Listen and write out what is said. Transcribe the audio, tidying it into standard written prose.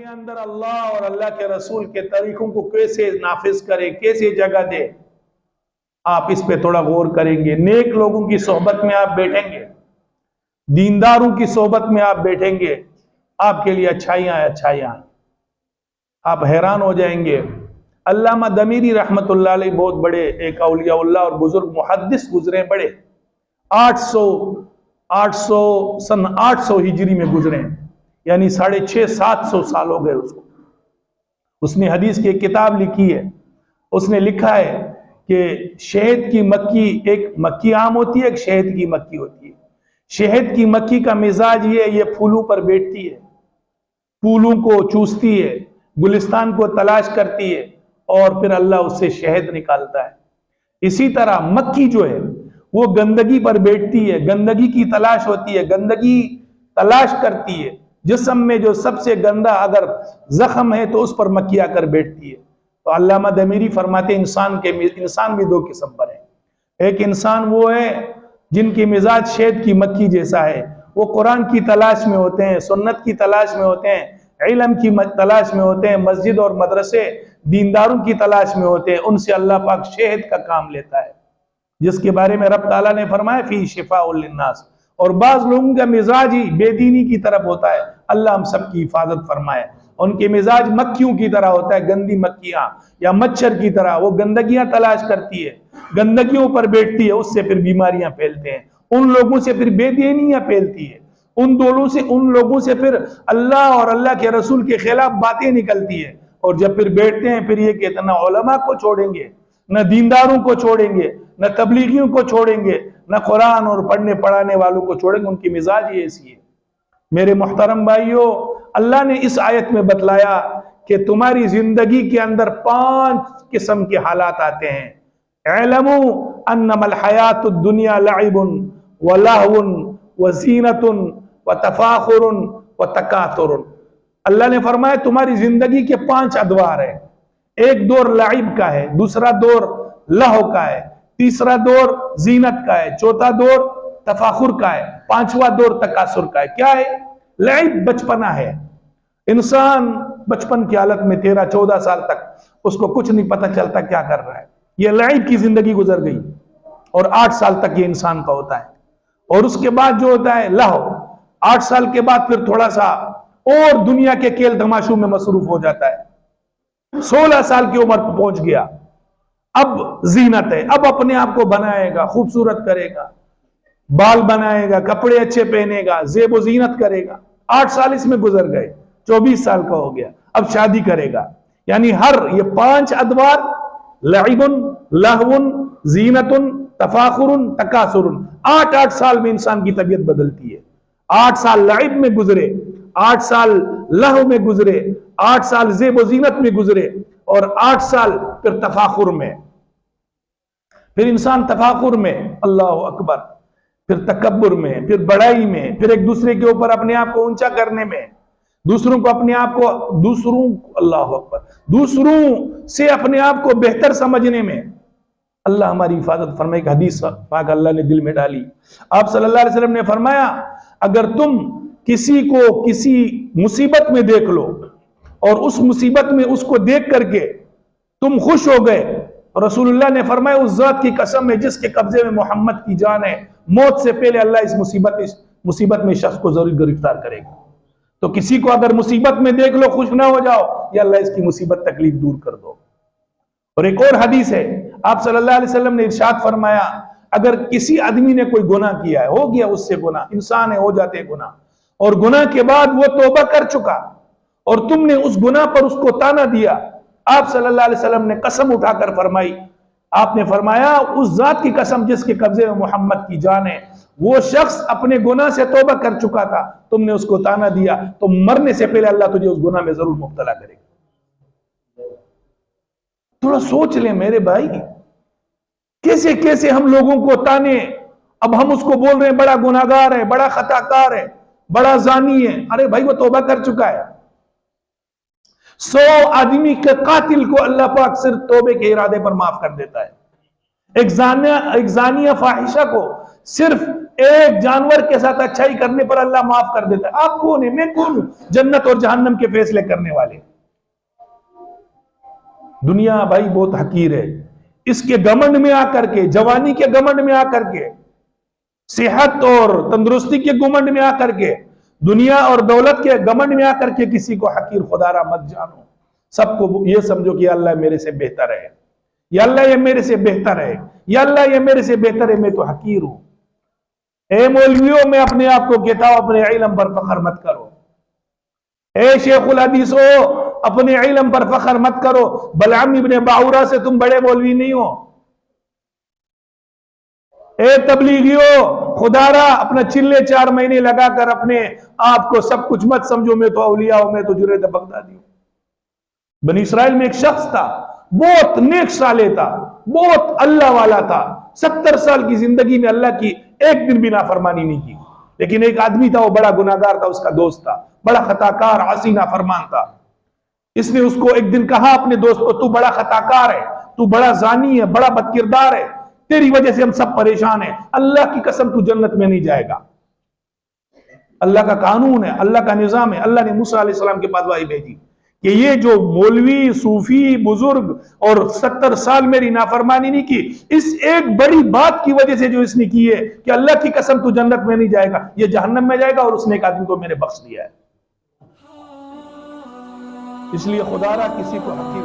اپنے اندر اللہ اور اللہ کے رسول کے طریقوں کو کیسے نافذ کرے، کیسے جگہ دے، آپ اس پہ تھوڑا غور کریں گے۔ نیک لوگوں کی صحبت میں آپ بیٹھیں گے، دینداروں کی صحبت میں آپ بیٹھیں گے، آپ کے لیے اچھائیاں اچھائیاں، آپ حیران ہو جائیں گے۔ علامہ دمیری رحمت اللہ علیہ بہت بڑے ایک اولیاء اللہ اور بزرگ محدث گزرے، بڑے 800 ہجری میں گزرے، یعنی 650-700 سال ہو گئے اس کو۔ اس نے حدیث کی ایک کتاب لکھی ہے، اس نے لکھا ہے کہ شہد کی مکھی، ایک مکھی عام ہوتی ہے، ایک شہد کی مکھی ہوتی ہے۔ شہد کی مکھی کا مزاج یہ پھولوں پر بیٹھتی ہے، پھولوں کو چوستی ہے، گلستان کو تلاش کرتی ہے، اور پھر اللہ اس سے شہد نکالتا ہے۔ اسی طرح مکھی جو ہے وہ گندگی پر بیٹھتی ہے، گندگی کی تلاش ہوتی ہے، گندگی تلاش کرتی ہے۔ جسم میں جو سب سے گندا اگر زخم ہے تو اس پر مکھی آ کر بیٹھتی ہے۔ تو علامہ دمیری فرماتے ہیں انسان بھی دو قسم پر ہے۔ ایک انسان وہ ہے جن کی مزاج شہد کی مکھی جیسا ہے، وہ قرآن کی تلاش میں ہوتے ہیں، سنت کی تلاش میں ہوتے ہیں، علم کی تلاش میں ہوتے ہیں، مسجد اور مدرسے دینداروں کی تلاش میں ہوتے ہیں، ان سے اللہ پاک شہد کا کام لیتا ہے، جس کے بارے میں رب تعالیٰ نے فرمایا فی شفاء للناس۔ اور بعض لوگوں کا مزاج ہی بے دینی کی طرف ہوتا ہے، اللہ ہم سب کی حفاظت فرمائے۔ ان کے مزاج مکھیوں کی طرح ہوتا ہے، گندی مکھیاں یا مچھر کی طرح، وہ گندگیاں تلاش کرتی ہے، گندگیوں پر بیٹھتی ہے، اس سے پھر بیماریاں پھیلتے ہیں، ان لوگوں سے پھر بے دینیاں پھیلتی ہے، ان لوگوں سے پھر اللہ اور اللہ کے رسول کے خلاف باتیں نکلتی ہے، اور جب پھر بیٹھتے ہیں پھر یہ کہتے ہیں نہ علماء کو چھوڑیں گے، نہ دینداروں کو چھوڑیں گے، نہ تبلیغیوں کو چھوڑیں گے، نہ قرآن اور پڑھنے پڑھانے والوں کو چھوڑیں گے۔ ان کی مزاج ہی ایسی ہے۔ میرے محترم بھائیوں، اللہ نے اس آیت میں بتلایا کہ تمہاری زندگی کے اندر 5 قسم کے حالات آتے ہیں۔ اعلموا انما الحیات الدنیا لعب ولہو وزینۃ وتفاخر وتکاثر۔ اللہ نے فرمایا تمہاری زندگی کے 5 ادوار ہیں۔ ایک دور لعب کا ہے، دوسرا دور لہو کا ہے، تیسرا دور زینت کا ہے، چوتھا دور تفاخر کا ہے، 5واں دور تکاثر کا ہے۔ کیا ہے؟ لعب بچپنا ہے، انسان بچپن کی حالت میں 13-14 سال تک اس کو کچھ نہیں پتہ چلتا کیا کر رہا ہے، یہ لعب کی زندگی گزر گئی، اور 8 سال تک یہ انسان کا ہوتا ہے۔ اور اس کے بعد جو ہوتا ہے لہو، 8 سال کے بعد پھر تھوڑا سا اور دنیا کے کھیل تماشوں میں مصروف ہو جاتا ہے، 16 سال کی عمر پر پہنچ گیا، اب زینت ہے، اب اپنے آپ کو بنائے گا، خوبصورت کرے گا، بال بنائے گا، کپڑے اچھے پہنے گا، زیب و زینت کرے گا۔ 8 سال اس میں گزر گئے، 24 سال کا ہو گیا، اب شادی کرے گا۔ یعنی یہ 5 ادوار لعب، لہو، زینت، تفاخر، تکاثر، 8 سال میں انسان کی طبیعت بدلتی ہے۔ 8 سال لعب میں گزرے، 8 سال لہو میں گزرے، 8 سال زیب و زینت میں گزرے، اور 8 سال پھر تفاخر میں، پھر انسان تفاخر میں، اللہ اکبر، پھر تکبر میں، پھر بڑائی میں، پھر ایک دوسرے کے اوپر اپنے آپ کو اونچا کرنے میں، دوسروں کو اپنے آپ کو اللہ اکبر، دوسروں سے اپنے آپ کو بہتر سمجھنے میں۔ اللہ ہماری حفاظت فرمائے۔ کہ حدیث پاک اللہ نے دل میں ڈالی، آپ صلی اللہ علیہ وسلم نے فرمایا اگر تم کسی کو کسی مصیبت میں دیکھ لو اور اس مصیبت میں اس کو دیکھ کر کے تم خوش ہو گئے، رسول اللہ نے فرمایا اس ذات کی قسم ہے جس کے قبضے میں محمد کی جان ہے، موت سے پہلے اللہ اس مصیبت میں شخص کو ضرور گرفتار کرے گا۔ تو کسی کو اگر مصیبت میں دیکھ لو خوش نہ ہو جاؤ، یا اللہ اس کی مصیبت تکلیف دور کر دو۔ اور ایک اور حدیث ہے، آپ صلی اللہ علیہ وسلم نے ارشاد فرمایا اگر کسی آدمی نے کوئی گناہ کیا ہے، ہو گیا اس سے گناہ، انسان ہے، ہو جاتے ہیں گناہ، اور گناہ کے بعد وہ توبہ کر چکا اور تم نے اس گناہ پر اس کو تانا دیا، آپ صلی اللہ علیہ وسلم نے قسم اٹھا کر فرمائی، آپ نے فرمایا اس ذات کی قسم جس کے قبضے میں محمد کی جان ہے، وہ شخص اپنے گناہ سے توبہ کر چکا تھا، تم نے اس کو تانا دیا، تو مرنے سے پہلے اللہ تجھے اس گناہ میں ضرور مبتلا کرے گا۔ تھوڑا سوچ لیں میرے بھائی، کیسے کیسے ہم لوگوں کو تانے، اب ہم اس کو بول رہے ہیں بڑا گناہگار ہے، بڑا خطا کار ہے، بڑا زانی ہے، ارے بھائی وہ توبہ کر چکا ہے۔ 100 آدمی کے قاتل کو اللہ پاک صرف توبے کے ارادے پر معاف کر دیتا ہے۔ ایک زانیہ فاحشہ کو صرف ایک جانور کے ساتھ اچھائی کرنے پر اللہ معاف کر دیتا ہے۔ آپ کون ہیں؟ میں کون ہوں جنت اور جہنم کے فیصلے کرنے والے؟ دنیا بھائی بہت حقیر ہے، اس کے گھمنڈ میں آ کر کے، جوانی کے گھمنڈ میں آ کر کے، صحت اور تندرستی کے گھمنڈ میں آ کر کے، دنیا اور دولت کے گھمنڈ میں آ کر کے کسی کو حقیر خدا مت جانو۔ سب کو یہ سمجھو کہ اللہ میرے سے بہتر ہے، یا اللہ یہ میرے سے بہتر ہے، یا اللہ یہ میرے سے بہتر ہے، میں تو حقیر ہوں۔ اے مولویوں، میں اپنے آپ کو کہتا ہوں اپنے علم پر فخر مت کرو۔ اے شیخ الحدیث ہو، اپنے علم پر فخر مت کرو۔ بلعم ابن باورا سے تم بڑے مولوی نہیں ہو۔ اے تبلیغیوں، خدا را اپنا چلے 4 مہینے لگا کر اپنے آپ کو سب کچھ مت سمجھو، میں تو اولیاء ہوں، میں تو جنید بغدادی ہوں۔ بنی اسرائیل میں ایک شخص تھا، بہت نیک صالح تھا، بہت اللہ والا تھا، 70 سال کی زندگی میں اللہ کی ایک دن بھی نافرمانی نہیں کی، لیکن ایک آدمی تھا، وہ بڑا گناہگار تھا، اس کا دوست تھا، بڑا خطاکار، عاصی نافرمان تھا۔ اس نے اس کو ایک دن کہا اپنے دوست کو، تو بڑا خطاکار ہے، تو بڑا زانی ہے، بڑا بدکردار ہے، تیری وجہ سے ہم سب پریشان ہیں، اللہ کی قسم تو جنت میں نہیں جائے گا۔ اللہ کا قانون ہے، اللہ کا نظام ہے۔ اللہ نے موسیٰ علیہ السلام کے پاس وحی بھیجی کہ یہ جو مولوی، صوفی، بزرگ اور 70 سال میری نافرمانی نہیں کی، اس ایک بڑی بات کی وجہ سے جو اس نے کی ہے کہ اللہ کی قسم تو جنت میں نہیں جائے گا، یہ جہنم میں جائے گا، اور اس نے ایک آدمی کو میں نے بخش دیا ہے۔ اس لیے خدا را کسی کو حقیر